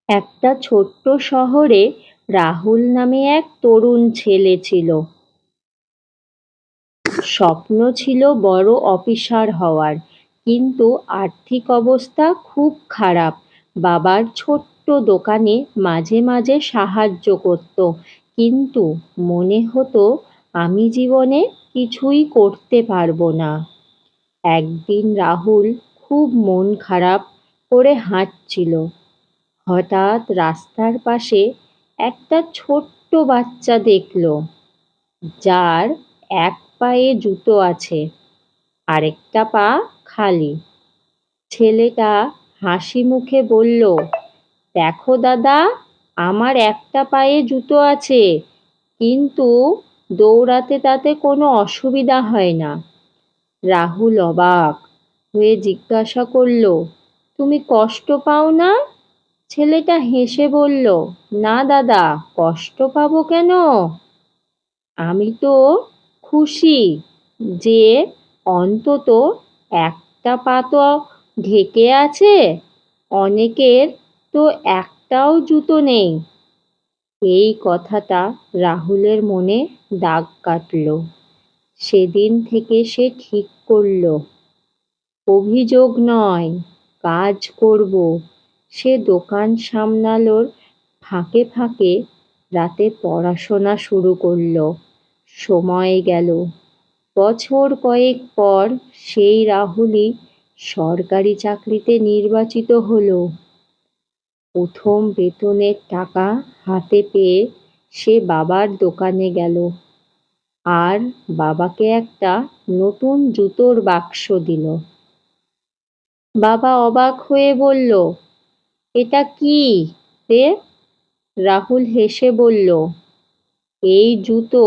একটা ছোট্ট শহরে রাহুল নামে এক তরুণ ছেলে ছিল। স্বপ্ন ছিল বড় অফিসার হওয়ার, কিন্তু আর্থিক অবস্থা খুব খারাপ। বাবার ছোট্ট দোকানে মাঝে মাঝে সাহায্য করত, কিন্তু মনে হতো আমি জীবনে কিছুই করতে পারবো না। একদিন রাহুল খুব মন খারাপ করে হাঁটছিল। হঠাৎ রাস্তার পাশে একটা ছোট্ট বাচ্চা দেখল, যার এক পায়ে জুতো আছে, আরেকটা পা খালি। ছেলেটা হাসি মুখে বলল, দেখো দাদা, আমার একটা পায়ে জুতো আছে, কিন্তু দৌড়াতে তাতে কোনো অসুবিধা হয় না। রাহুল অবাক হয়ে জিজ্ঞাসা করল, তুমি কষ্ট পাও না? ছেলেটা হেসে বলল, না দাদা, কষ্ট পাবো কেন? আমি তো খুশি যে অন্তত একটা পা তো ঢেকে আছে। অনেকের তো একটাও জুতো নেই। এই কথাটা রাহুলের মনে দাগ কাটল। সেদিন থেকে সে ঠিক করল, অভিযোগ নয়, কাজ করব। সে দোকান সামলানোর ফাঁকে ফাঁকে রাতে পড়াশোনা শুরু করল। সময় গেল, বছর কয়েক পর সেই রাহুলই সরকারি চাকরিতে নির্বাচিত হলো। প্রথম বেতনের টাকা হাতে পেয়ে সে বাবার দোকানে গেল আর বাবাকে একটা নতুন জুতোর বাক্স দিল। বাবা অবাক হয়ে বলল, এটা কি রে? রাহুল হেসে বলল, এই জুতো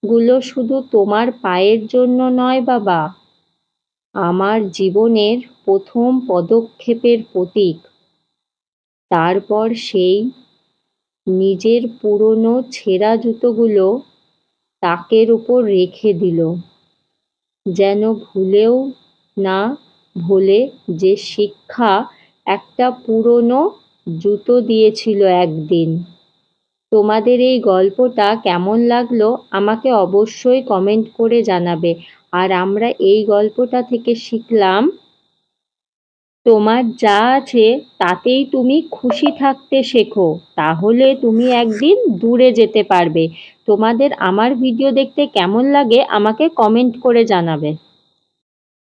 গুলো শুধু তোমার পায়ের জন্য নয় বাবা, আমার জীবনের প্রথম পদক্ষেপের প্রতীক। তারপর সেই নিজের পুরনো ছেঁড়া জুতোগুলো তাকের উপর রেখে দিল, যেন ভুলেও না ভোলে যে শিক্ষা একটা পুরনো জুতো দিয়েছিল একদিন। তোমাদের এই গল্পটা কেমন লাগলো আমাকে অবশ্যই কমেন্ট করে জানাবে। আর আমরা এই গল্পটা থেকে শিখলাম, তোমার যা আছে তাতেই তুমি খুশি থাকতে শেখো, তাহলে তুমি একদিন দূরে যেতে পারবে। তোমাদের আমার ভিডিও দেখতে কেমন লাগে আমাকে কমেন্ট করে জানাবে।